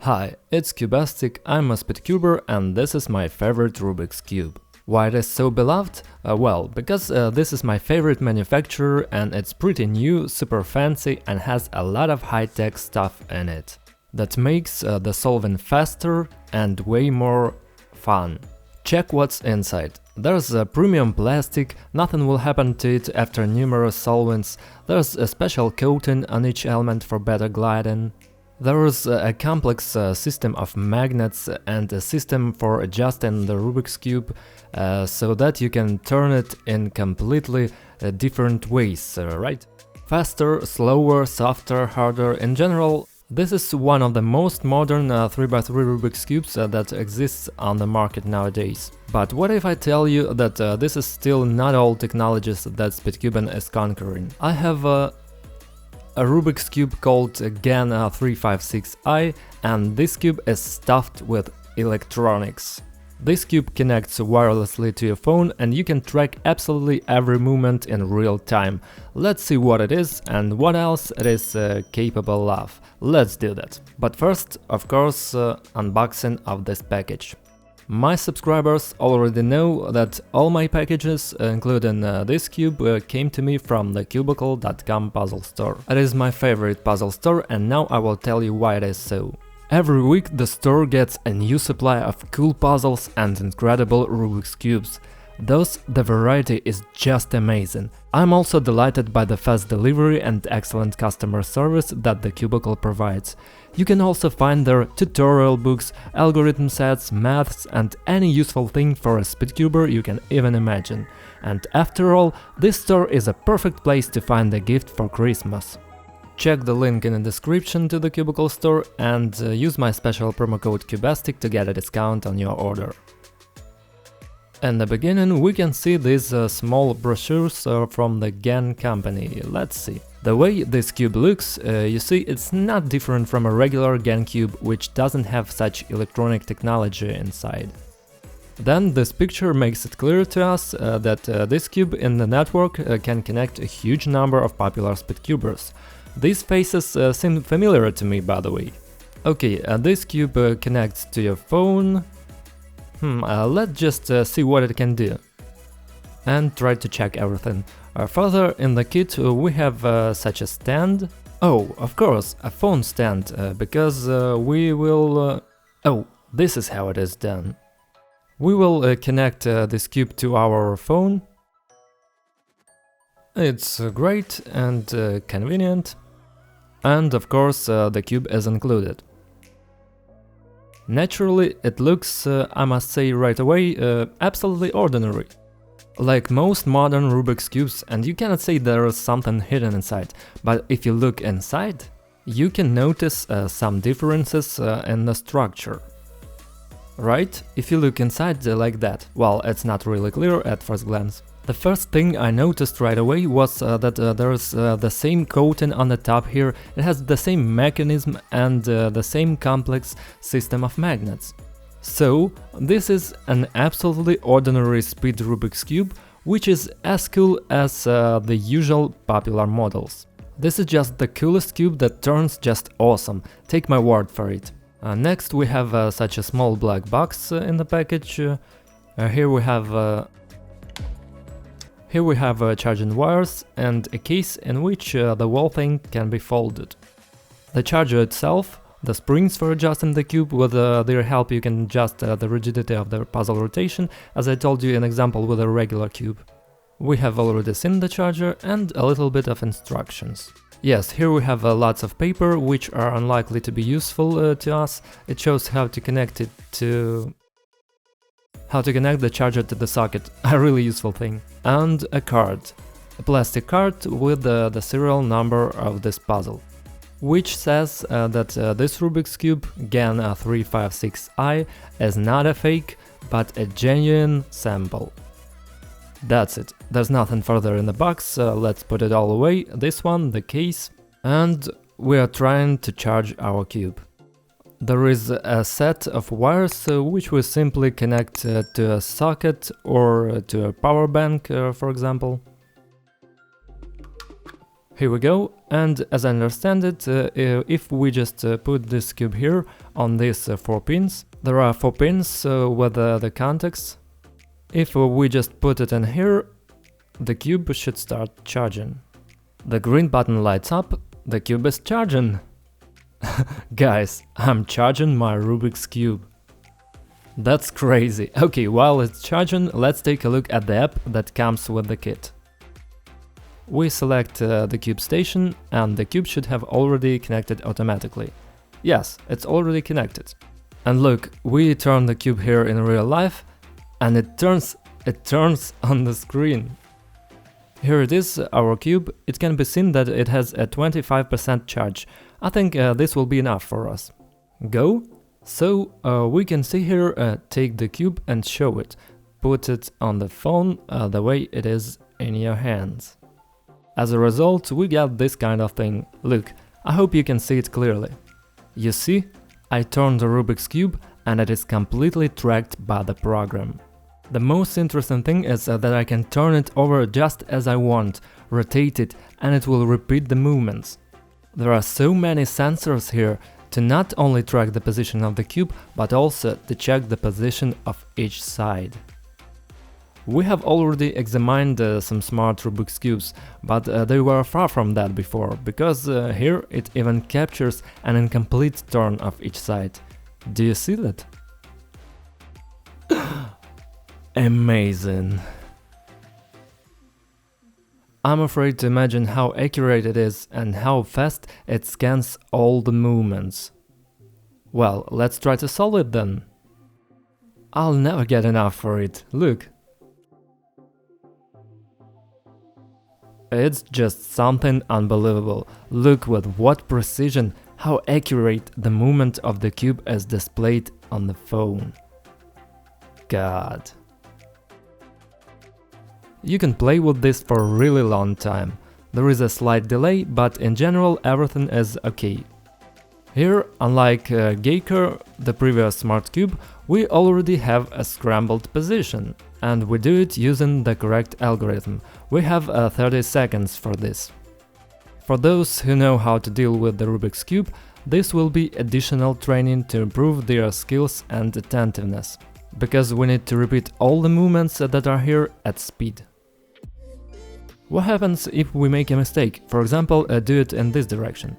Hi, it's Cubastic, I'm a Speedcuber and this is my favorite Rubik's Cube. Why it is so beloved? Well, because this is my favorite manufacturer and it's pretty new, super fancy and has a lot of high-tech stuff in it. That makes the solving faster and way more fun. Check what's inside. There's a premium plastic, nothing will happen to it after numerous solvents. There's a special coating on each element for better gliding. There is a complex system of magnets and a system for adjusting the Rubik's Cube so that you can turn it in completely different ways, right? Faster, slower, softer, harder. In general, this is one of the most modern 3x3 Rubik's Cubes that exists on the market nowadays. But what if I tell you that this is still not all technologies that Speedcubing is conquering? I have a Rubik's Cube called GAN 356i, and this cube is stuffed with electronics. This cube connects wirelessly to your phone and you can track absolutely every movement in real time. Let's see what it is and what else it is capable of. Let's do that. But first, of course, unboxing of this package. My subscribers already know that all my packages, including this cube, came to me from the Cubicle.com puzzle store. It is my favorite puzzle store and now I will tell you why it is so. Every week the store gets a new supply of cool puzzles and incredible Rubik's Cubes. Thus, the variety is just amazing. I'm also delighted by the fast delivery and excellent customer service that the Cubicle provides. You can also find their tutorial books, algorithm sets, maths and any useful thing for a Speedcuber you can even imagine. And after all, this store is a perfect place to find a gift for Christmas. Check the link in the description to the Cubicle store and use my special promo code Cubastic to get a discount on your order. In the beginning we can see these small brochures from the GAN company. Let's see. The way this cube looks, you see, it's not different from a regular GAN cube, which doesn't have such electronic technology inside. Then this picture makes it clear to us that this cube in the network can connect a huge number of popular Speedcubers. These faces seem familiar to me, by the way. Okay, this cube connects to your phone. Let's just see what it can do and try to check everything. Further in the kit we have such a stand. Oh, of course, a phone stand, because we will... Oh, this is how it is done. We will connect this cube to our phone. It's great and convenient. And of course the cube is included. Naturally, it looks, I must say right away, absolutely ordinary. Like most modern Rubik's Cubes, and you cannot say there is something hidden inside, but if you look inside, you can notice some differences in the structure. Right? If you look inside like that, well, it's not really clear at first glance. The first thing I noticed right away was that there is the same coating on the top here, it has the same mechanism and the same complex system of magnets. So, this is an absolutely ordinary speed Rubik's Cube, which is as cool as the usual popular models. This is just the coolest cube that turns just awesome, take my word for it. Next we have such a small black box in the package. Here we have charging wires and a case in which the whole thing can be folded. The charger itself, the springs for adjusting the cube, with their help you can adjust the rigidity of the puzzle rotation, as I told you in example with a regular cube. We have already seen the charger and a little bit of instructions. Yes, here we have lots of paper, which are unlikely to be useful to us. It shows how to connect the charger to the socket, a really useful thing. And a card, a plastic card with the serial number of this puzzle, which says that this Rubik's Cube GAN 356i is not a fake, but a genuine sample. That's it, there's nothing further in the box, let's put it all away, this one, the case, and we are trying to charge our cube. There is a set of wires which we simply connect to a socket or to a power bank, for example. Here we go, and as I understand it, if we just put this cube here on these 4 pins, there are 4 pins with the contacts. If we just put it in here, the cube should start charging. The green button lights up, the cube is charging. Guys, I'm charging my Rubik's Cube. That's crazy. Okay, while it's charging, let's take a look at the app that comes with the kit. We select the cube station, and the cube should have already connected automatically. Yes, it's already connected. And look, we turn the cube here in real life, and it turns on the screen. Here it is, our cube. It can be seen that it has a 25% charge. I think this will be enough for us. Go. So we can see here, take the cube and show it. Put it on the phone the way it is in your hands. As a result, we get this kind of thing. Look, I hope you can see it clearly. You see, I turned the Rubik's Cube and it is completely tracked by the program. The most interesting thing is that I can turn it over just as I want, rotate it, and it will repeat the movements. There are so many sensors here to not only track the position of the cube, but also to check the position of each side. We have already examined some smart Rubik's Cubes, but they were far from that before, because here it even captures an incomplete turn of each side. Do you see that? Amazing! I'm afraid to imagine how accurate it is and how fast it scans all the movements. Well, let's try to solve it then. I'll never get enough for it, look. It's just something unbelievable. Look with what precision, how accurate the movement of the cube is displayed on the phone. God. You can play with this for a really long time. There is a slight delay, but in general everything is okay. Here, unlike Geiger, the previous smart cube, we already have a scrambled position, and we do it using the correct algorithm. We have 30 seconds for this. For those who know how to deal with the Rubik's Cube, this will be additional training to improve their skills and attentiveness, because we need to repeat all the movements that are here at speed. What happens if we make a mistake, for example, do it in this direction?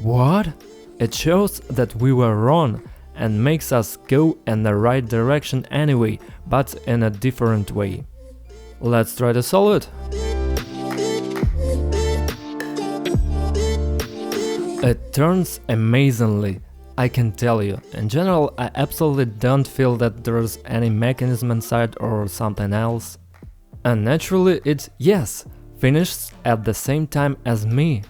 What? It shows that we were wrong and makes us go in the right direction anyway, but in a different way. Let's try to solve it. It turns amazingly, I can tell you. In general, I absolutely don't feel that there's any mechanism inside or something else. And naturally it, yes, finishes at the same time as me.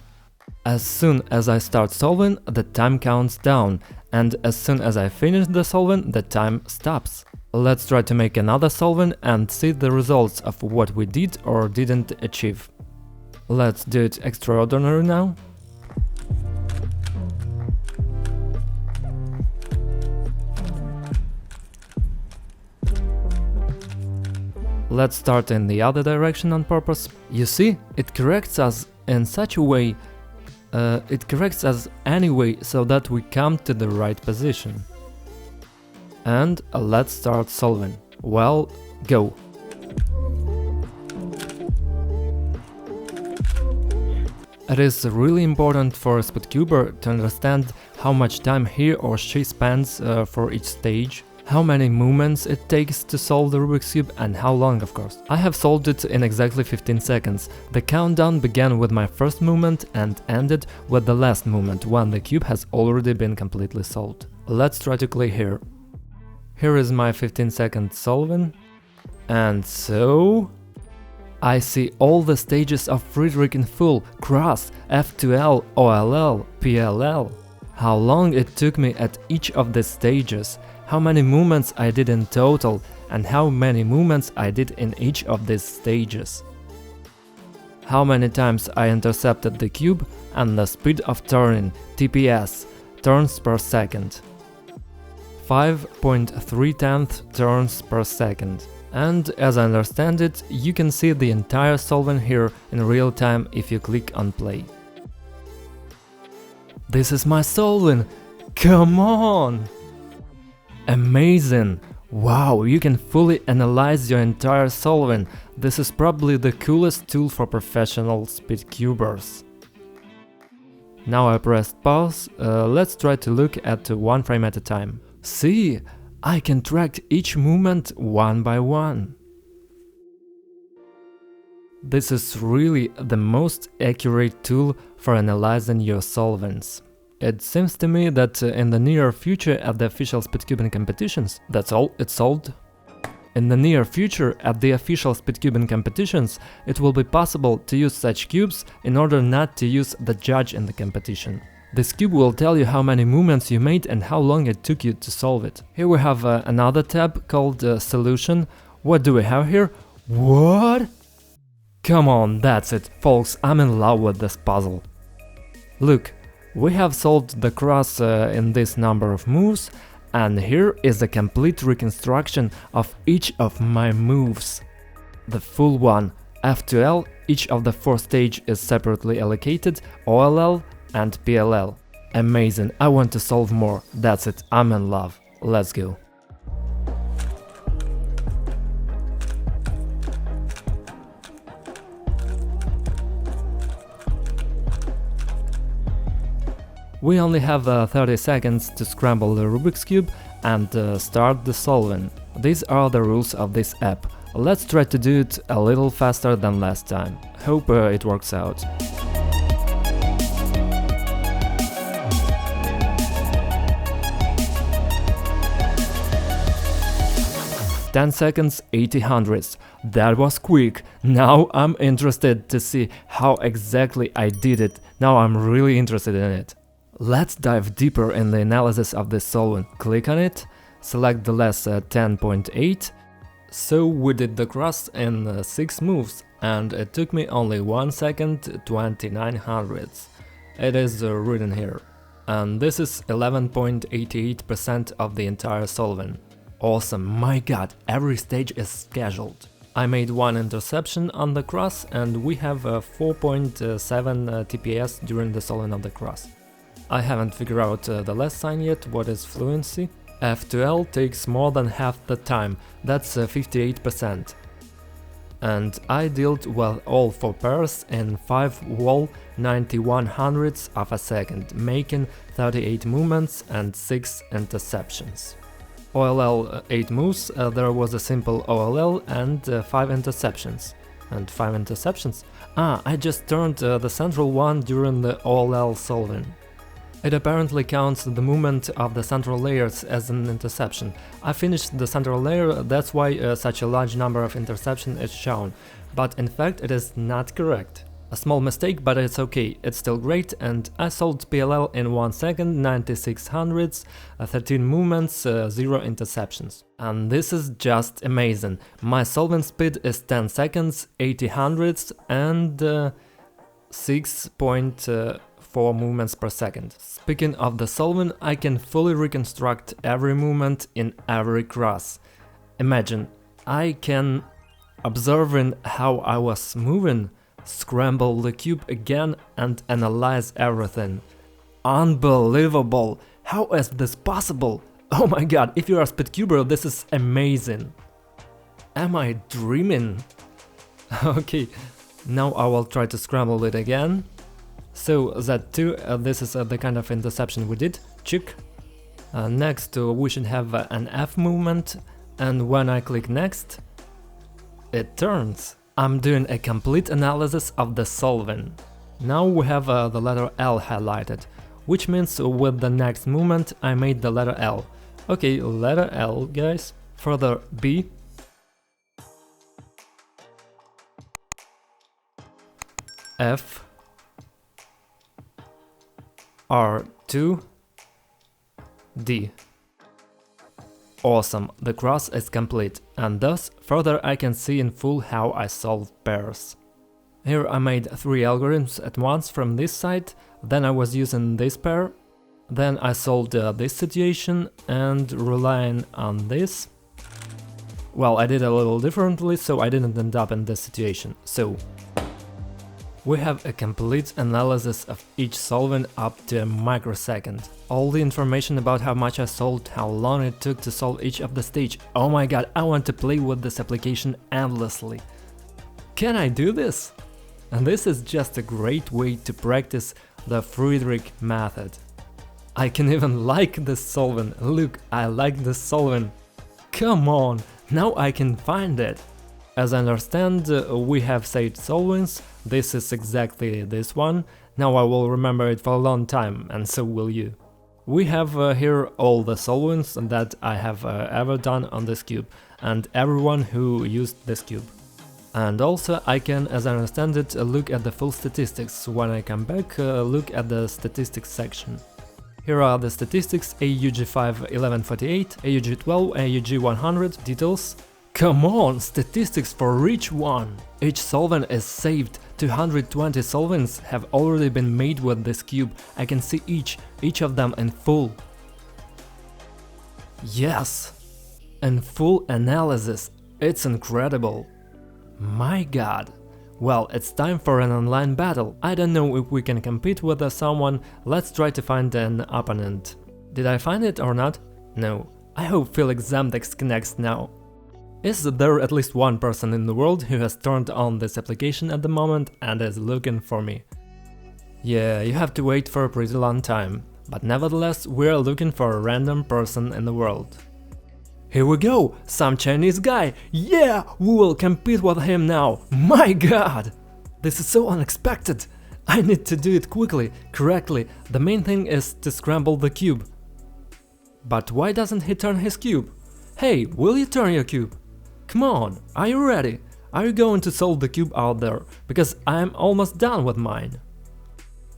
As soon as I start solving, the time counts down, and as soon as I finish the solving, the time stops. Let's try to make another solving and see the results of what we did or didn't achieve. Let's do it extraordinary now. Let's start in the other direction on purpose. You see, it corrects us in such a way, it corrects us anyway so that we come to the right position. And let's start solving. Well, go. It is really important for a speedcuber to understand how much time he or she spends for each stage, how many movements it takes to solve the Rubik's Cube, and how long, of course. I have solved it in exactly 15 seconds. The countdown began with my first movement and ended with the last movement, when the cube has already been completely solved. Let's try to play here. Here is my 15-second solving. And so... I see all the stages of Friedrich in full, cross, F2L, OLL, PLL. How long it took me at each of the stages, how many movements I did in total, and how many movements I did in each of these stages. How many times I intercepted the cube, and the speed of turning, TPS, turns per second. 5.3 turns per second. And as I understand it, you can see the entire solvent here in real time if you click on play. This is my solvent! Come on! Amazing! Wow, you can fully analyze your entire solvent. This is probably the coolest tool for professional speedcubers. Now I pressed pause, let's try to look at one frame at a time. See, I can track each movement one by one. This is really the most accurate tool for analyzing your solvents. It seems to me that in the near future at the official speedcubing competitions, that's all, it's solved. In the near future at the official speedcubing competitions, it will be possible to use such cubes in order not to use the judge in the competition. This cube will tell you how many movements you made and how long it took you to solve it. Here we have another tab called Solution. What do we have here? What? Come on, that's it, folks, I'm in love with this puzzle. Look, we have solved the cross in this number of moves, and here is a complete reconstruction of each of my moves. The full one, F to L, each of the 4 stages is separately allocated, OLL and PLL. Amazing, I want to solve more, that's it, I'm in love, let's go. We only have 30 seconds to scramble the Rubik's Cube and start the solving. These are the rules of this app. Let's try to do it a little faster than last time. Hope it works out. 10 seconds, 80 hundredths. That was quick. Now I'm interested to see how exactly I did it. Now I'm really interested in it. Let's dive deeper in the analysis of this solvent. Click on it, select the less 10.8. So we did the cross in 6 moves, and it took me only 1 second 29 hundredths. It is written here. And this is 11.88% of the entire solvent. Awesome, my god, every stage is scheduled. I made 1 interception on the cross, and we have 4.7 TPS during the solving of the cross. I haven't figured out the last sign yet, what is fluency. F to L takes more than half the time, that's 58%. And I dealt with all 4 pairs in 5 wall 91 hundredths of a second, making 38 movements and 6 interceptions. OLL 8 moves, there was a simple OLL and 5 interceptions. And 5 interceptions? Ah, I just turned the central one during the OLL solving. It apparently counts the movement of the central layers as an interception. I finished the central layer, that's why such a large number of interceptions is shown. But in fact it is not correct. A small mistake, but it's okay, it's still great, and I solved PLL in 1 second, 96 hundredths, 13 movements, 0 interceptions. And this is just amazing. My solving speed is 10 seconds, 80 hundredths and 6.4 movements per second. Speaking of the solving, I can fully reconstruct every movement in every cross. Imagine, I can, observing how I was moving, scramble the cube again and analyze everything. Unbelievable! How is this possible? Oh my god, if you're a speedcuber, this is amazing! Am I dreaming? Okay, now I will try to scramble it again. So Z2, this is the kind of interception we did, check. Next we should have an F movement, and when I click next, it turns. I'm doing a complete analysis of the solving. Now we have the letter L highlighted, which means with the next movement I made the letter L. Okay, letter L, guys. Further B. F. R2. D. Awesome, the cross is complete, and thus further I can see in full how I solved pairs. Here I made 3 algorithms at once from this side, then I was using this pair, then I solved this situation, and relying on this, Well, I did a little differently, so I didn't end up in this situation. So we have a complete analysis of each solvent up to a microsecond. All the information about how much I solved, how long it took to solve each of the stage. Oh my god, I want to play with this application endlessly. Can I do this? And this is just a great way to practice the Friedrich method. I can even like this solvent. Look, I like this solvent. Come on, now I can find it. As I understand, we have saved solvents. This is exactly this one. Now I will remember it for a long time, and so will you. We have here all the solvents that I have ever done on this cube, and everyone who used this cube. And also I can, as I understand it, look at the full statistics. When I come back, look at the statistics section. Here are the statistics: AUG5 1148, AUG12, AUG100, details. Come on, statistics for each one! Each solvent is saved. 220 solvents have already been made with this cube. I can see each of them in full. Yes! In full analysis. It's incredible. My god. Well, it's time for an online battle. I don't know if we can compete with someone. Let's try to find an opponent. Did I find it or not? No. I hope Felix Zemdex connects now. Is there at least one person in the world who has turned on this application at the moment and is looking for me? Yeah, you have to wait for a pretty long time, but nevertheless we're looking for a random person in the world. Here we go, some Chinese guy, yeah, we will compete with him now, my god! This is so unexpected, I need to do it quickly, correctly, the main thing is to scramble the cube. But why doesn't he turn his cube? Hey, will you turn your cube? Come on, are you ready? Are you going to solve the cube out there? Because I'm almost done with mine.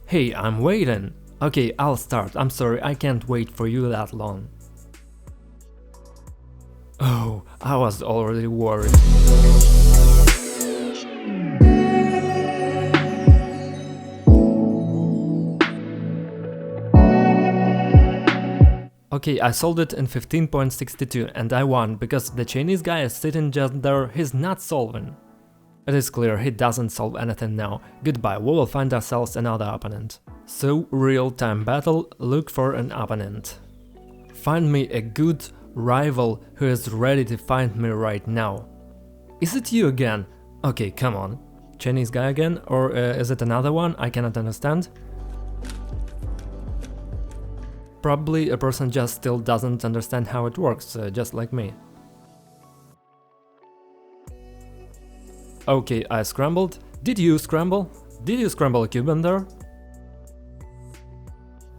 Hey, I'm waiting. Okay, I'll start. I'm sorry, I can't wait for you that long. Oh, I was already worried. Okay, I solved it in 15.62 and I won, because the Chinese guy is sitting just there, he's not solving. It is clear he doesn't solve anything now. Goodbye, we will find ourselves another opponent. So, real-time battle, look for an opponent. Find me a good rival who is ready to find me right now. Is it you again? Okay, come on. Chinese guy again? Or is it another one? I cannot understand. Probably a person just still doesn't understand how it works, just like me. Okay, I scrambled. Did you scramble? Did you scramble a cube in there?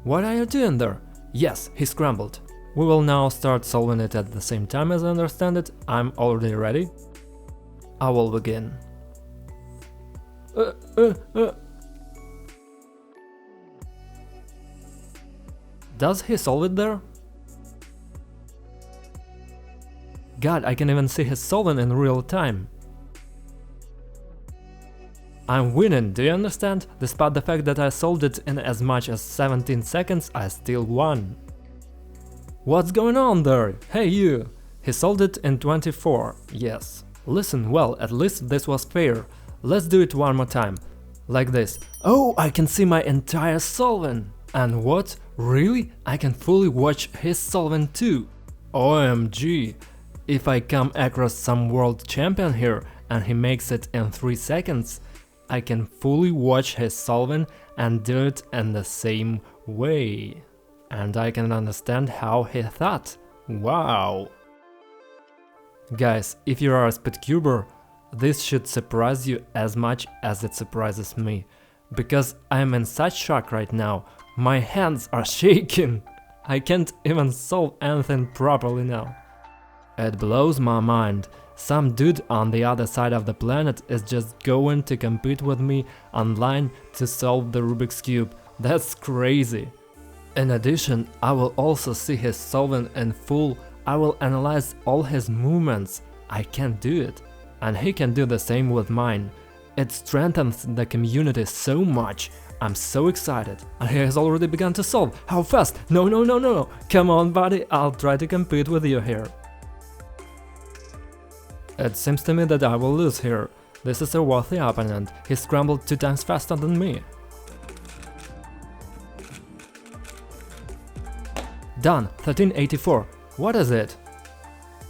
What are you doing there? Yes, he scrambled. We will now start solving it at the same time, as I understand it. I'm already ready. I will begin. Does he solve it there? God, I can even see his solving in real time. I'm winning, do you understand? Despite the fact that I solved it in as much as 17 seconds, I still won. What's going on there? Hey you! He solved it in 24, yes. Listen, well, at least this was fair. Let's do it one more time. Like this. Oh, I can see my entire solving! And what? Really? I can fully watch his solving too. OMG! If I come across some world champion here and he makes it in 3 seconds, I can fully watch his solving and do it in the same way. And I can understand how he thought. Wow! Guys, if you are a speedcuber, this should surprise you as much as it surprises me. Because I'm in such shock right now. My hands are shaking. I can't even solve anything properly now. It blows my mind. Some dude on the other side of the planet is just going to compete with me online to solve the Rubik's Cube. That's crazy. In addition, I will also see his solving in full. I will analyze all his movements. I can't do it. And he can do the same with mine. It strengthens the community so much. I'm so excited. And he has already begun to solve. How fast? No, no, no, no, no. Come on, buddy. I'll try to compete with you here. It seems to me that I will lose here. This is a worthy opponent. He scrambled 2 times faster than me. Done, 1384. What is it?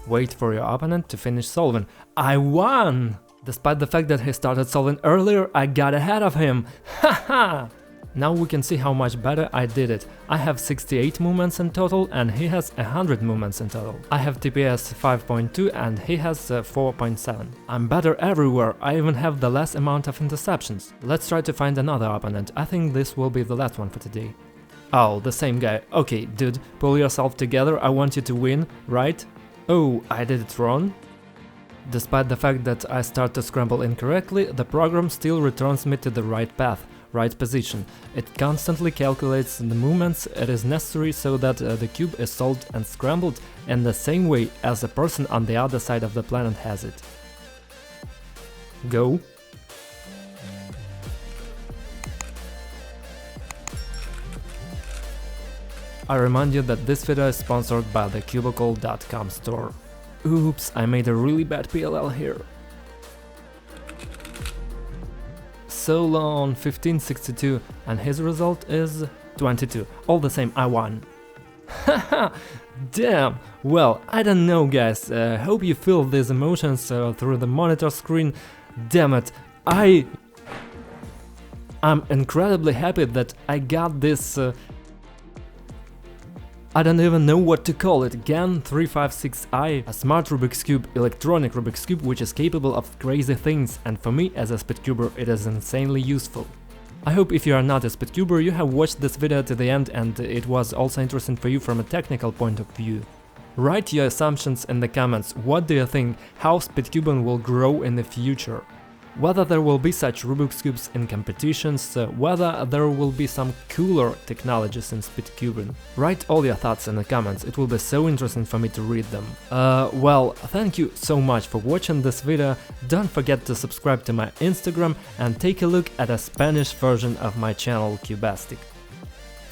Wait for your opponent to finish solving. I won! Despite the fact that he started solving earlier, I got ahead of him. Haha! Now we can see how much better I did it. I have 68 movements in total and he has 100 movements in total. I have TPS 5.2 and he has 4.7. I'm better everywhere, I even have the less amount of interceptions. Let's try to find another opponent. I think this will be the last one for today. Oh, the same guy. Okay, dude, pull yourself together, I want you to win, right? Oh, I did it wrong? Despite the fact that I start to scramble incorrectly, the program still returns me to the right path, right position. It constantly calculates the movements it is necessary so that the cube is solved and scrambled in the same way as the person on the other side of the planet has it. Go. I remind you that this video is sponsored by the Cubicle.com store. Oops, I made a really bad PLL here. Solon 1562 and his result is 22. All the same, I won. Haha, damn! Well, I don't know guys, hope you feel these emotions through the monitor screen. Damn it, I'm incredibly happy that I got this I don't even know what to call it, GAN 356i, a smart Rubik's Cube, electronic Rubik's Cube which is capable of crazy things, and for me as a speedcuber it is insanely useful. I hope if you are not a speedcuber you have watched this video to the end and it was also interesting for you from a technical point of view. Write your assumptions in the comments, what do you think, how speedcubing will grow in the future? Whether there will be such Rubik's Cubes in competitions, whether there will be some cooler technologies in speedcubing. Write all your thoughts in the comments, it will be so interesting for me to read them. Well, thank you so much for watching this video, don't forget to subscribe to my Instagram and take a look at a Spanish version of my channel Cubastic.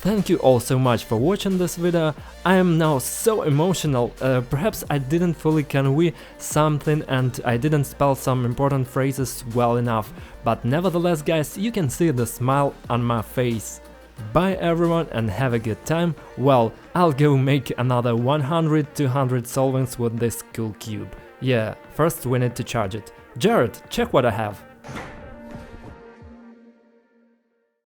Thank you all so much for watching this video. I am now so emotional, perhaps I didn't fully convey something and I didn't spell some important phrases well enough, but nevertheless guys, you can see the smile on my face. Bye everyone and have a good time. Well, I'll go make another 100-200 solvings with this cool cube. Yeah, first we need to charge it. Jared, check what I have.